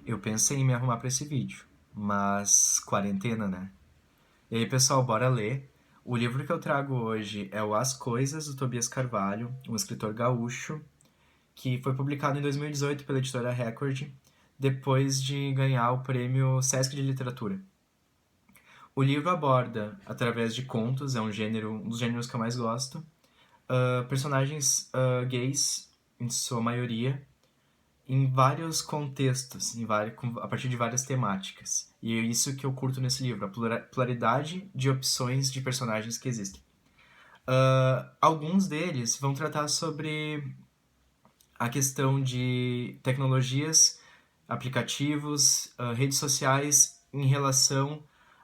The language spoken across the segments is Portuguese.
Eu pensei em me arrumar pra esse vídeo, mas quarentena, né? E aí, pessoal, bora ler. O livro que eu trago hoje é o As Coisas, do Tobias Carvalho, um escritor gaúcho, que foi publicado em 2018 pela editora Record, depois de ganhar o prêmio Sesc de Literatura. O livro aborda, através de contos, é um dos gêneros que eu mais gosto, personagens gays, em sua maioria, em vários contextos, a partir de várias temáticas. E é isso que eu curto nesse livro, a pluralidade de opções de personagens que existem. Alguns deles vão tratar sobre a questão de tecnologias, aplicativos, redes sociais em relação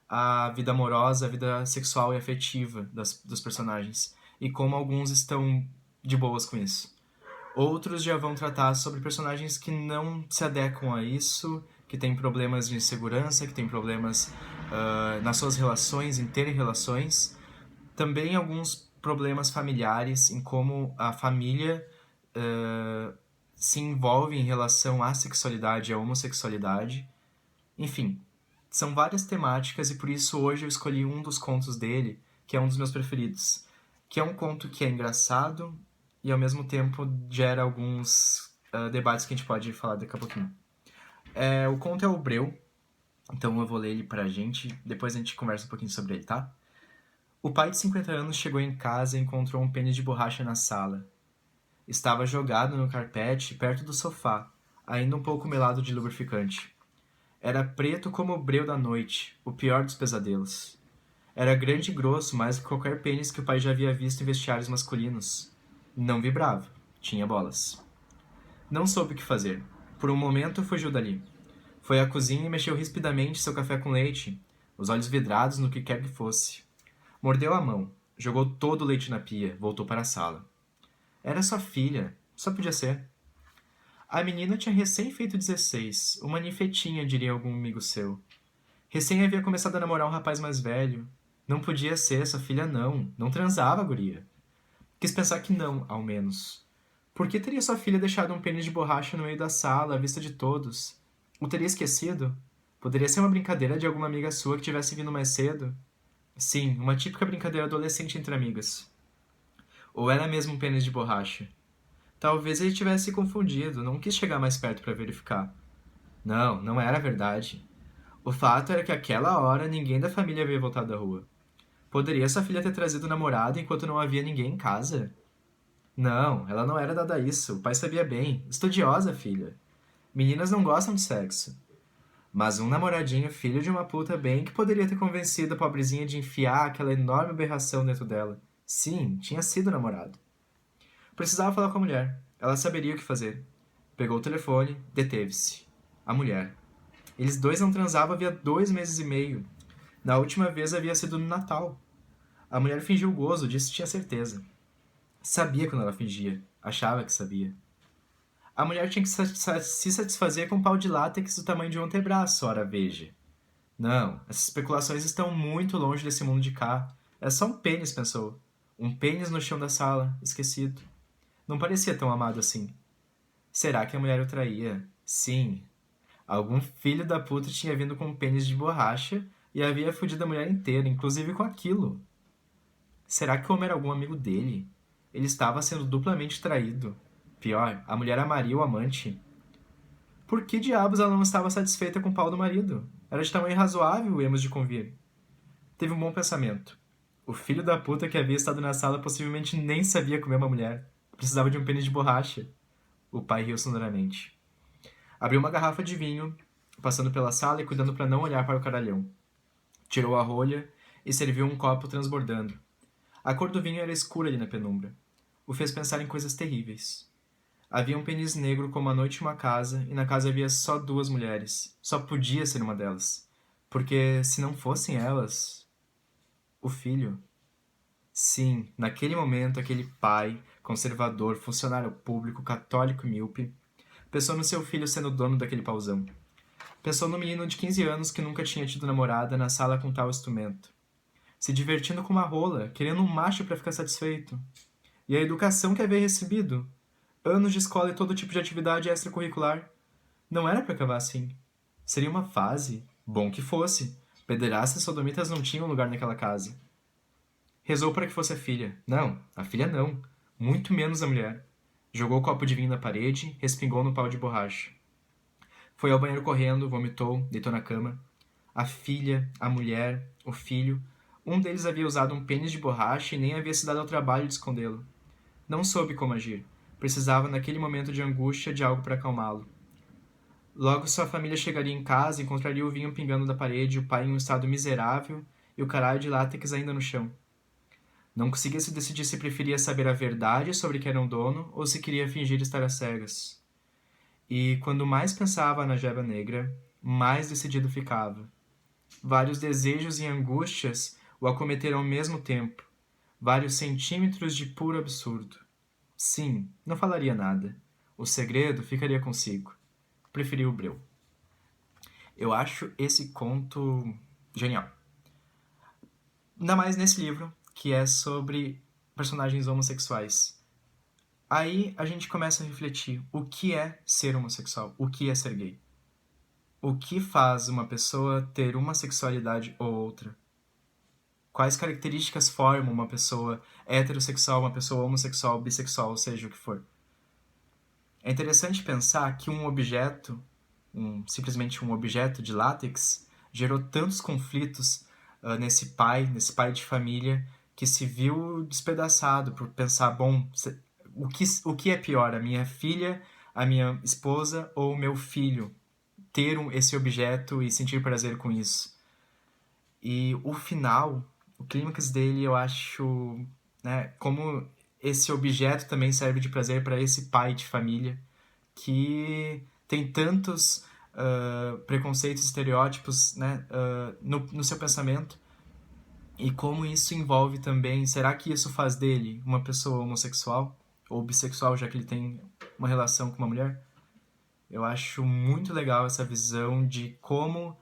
à vida amorosa, à vida sexual e afetiva dos personagens. E como alguns estão de boas com isso. Outros já vão tratar sobre personagens que não se adequam a isso, que têm problemas de insegurança, que têm problemas nas suas relações, em terem relações. Também alguns problemas familiares, em como a família se envolve em relação à sexualidade e à homossexualidade. Enfim, são várias temáticas e por isso hoje eu escolhi um dos contos dele, que é um dos meus preferidos. Que é um conto que é engraçado e ao mesmo tempo gera alguns debates que a gente pode falar daqui a pouquinho. O conto é o Breu, então eu vou ler ele pra gente, depois a gente conversa um pouquinho sobre ele, tá? O pai de 50 anos chegou em casa e encontrou um pênis de borracha na sala. Estava jogado no carpete perto do sofá, ainda um pouco melado de lubrificante. Era preto como o breu da noite, o pior dos pesadelos. Era grande e grosso mais que qualquer pênis que o pai já havia visto em vestiários masculinos. Não vibrava, tinha bolas. Não soube o que fazer. Por um momento fugiu dali. Foi à cozinha e mexeu rispidamente seu café com leite, os olhos vidrados no que quer que fosse. Mordeu a mão, jogou todo o leite na pia, voltou para a sala. Era sua filha, só podia ser. A menina tinha recém feito 16, uma ninfetinha, diria algum amigo seu. Recém havia começado a namorar um rapaz mais velho. Não podia ser sua filha, não. Não transava, guria. Quis pensar que não, ao menos. Por que teria sua filha deixado um pênis de borracha no meio da sala, à vista de todos? O teria esquecido? Poderia ser uma brincadeira de alguma amiga sua que tivesse vindo mais cedo? Sim, uma típica brincadeira adolescente entre amigas. Ou era mesmo um pênis de borracha? Talvez ele tivesse se confundido, não quis chegar mais perto para verificar. Não, não era verdade. O fato era que àquela hora ninguém da família havia voltado da rua. Poderia sua filha ter trazido o namorado enquanto não havia ninguém em casa? Não, ela não era dada a isso. O pai sabia bem. Estudiosa, filha. Meninas não gostam de sexo. Mas um namoradinho, filho de uma puta bem, que poderia ter convencido a pobrezinha de enfiar aquela enorme aberração dentro dela. Sim, tinha sido namorado. Precisava falar com a mulher. Ela saberia o que fazer. Pegou o telefone, deteve-se. A mulher. Eles dois não transavam havia 2 meses e meio. Na última vez havia sido no Natal. A mulher fingiu gozo, disse que tinha certeza. Sabia quando ela fingia. Achava que sabia. A mulher tinha que se satisfazer com um pau de látex do tamanho de um antebraço, ora veja. Não, essas especulações estão muito longe desse mundo de cá. É só um pênis, pensou. Um pênis no chão da sala, esquecido. Não parecia tão amado assim. Será que a mulher o traía? Sim. Algum filho da puta tinha vindo com um pênis de borracha e havia fudido a mulher inteira, inclusive com aquilo. Será que o homem era algum amigo dele? Ele estava sendo duplamente traído. Pior, a mulher amaria o amante. Por que diabos ela não estava satisfeita com o pau do marido? Era de tamanho razoável, hemos de convir. Teve um bom pensamento. O filho da puta que havia estado na sala possivelmente nem sabia comer uma mulher. Precisava de um pênis de borracha. O pai riu sonoramente. Abriu uma garrafa de vinho, passando pela sala e cuidando para não olhar para o caralhão. Tirou a rolha e serviu um copo transbordando. A cor do vinho era escura ali na penumbra. O fez pensar em coisas terríveis. Havia um pênis negro como a noite em uma casa, e na casa havia só 2 mulheres. Só podia ser uma delas. Porque se não fossem elas... O filho... Sim, naquele momento, aquele pai, conservador, funcionário público, católico e míope, pensou no seu filho sendo dono daquele pauzão. Pensou no menino de 15 anos que nunca tinha tido namorada na sala com tal instrumento. Se divertindo com uma rola, querendo um macho para ficar satisfeito. E a educação que havia recebido. Anos de escola e todo tipo de atividade extracurricular. Não era para acabar assim. Seria uma fase? Bom que fosse. Pederastas e sodomitas não tinham lugar naquela casa. Rezou para que fosse a filha. Não, a filha não. Muito menos a mulher. Jogou o copo de vinho na parede, respingou no pau de borracha. Foi ao banheiro correndo, vomitou, deitou na cama. A filha, a mulher, o filho. Um deles havia usado um pênis de borracha e nem havia se dado ao trabalho de escondê-lo. Não soube como agir. Precisava, naquele momento de angústia, de algo para acalmá-lo. Logo sua família chegaria em casa e encontraria o vinho pingando da parede, o pai em um estado miserável e o caralho de látex ainda no chão. Não conseguia se decidir se preferia saber a verdade sobre quem era o dono ou se queria fingir estar às cegas. E quando mais pensava na Jeba Negra, mais decidido ficava. Vários desejos e angústias o acometeram ao mesmo tempo. Vários centímetros de puro absurdo. Sim, não falaria nada. O segredo ficaria consigo. Preferiu o breu. Eu acho esse conto genial. Ainda mais nesse livro, que é sobre personagens homossexuais. Aí a gente começa a refletir o que é ser homossexual, o que é ser gay. O que faz uma pessoa ter uma sexualidade ou outra? Quais características formam uma pessoa heterossexual, uma pessoa homossexual, bissexual, seja o que for? É interessante pensar que um objeto, simplesmente um objeto de látex, gerou tantos conflitos nesse pai de família, que se viu despedaçado por pensar, bom, o que é pior, a minha filha, a minha esposa ou o meu filho ter esse objeto e sentir prazer com isso? E o final, o clímax dele, eu acho, né, como esse objeto também serve de prazer para esse pai de família que tem tantos preconceitos, estereótipos, né, no seu pensamento, e como isso envolve também, será que isso faz dele uma pessoa homossexual ou bissexual, já que ele tem uma relação com uma mulher? Eu acho muito legal essa visão de como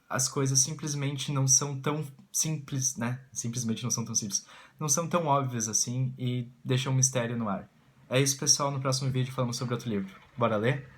as coisas simplesmente não são tão simples, né? Simplesmente não são tão simples. Não são tão óbvias assim e deixam um mistério no ar. É isso, pessoal. No próximo vídeo falamos sobre outro livro. Bora ler?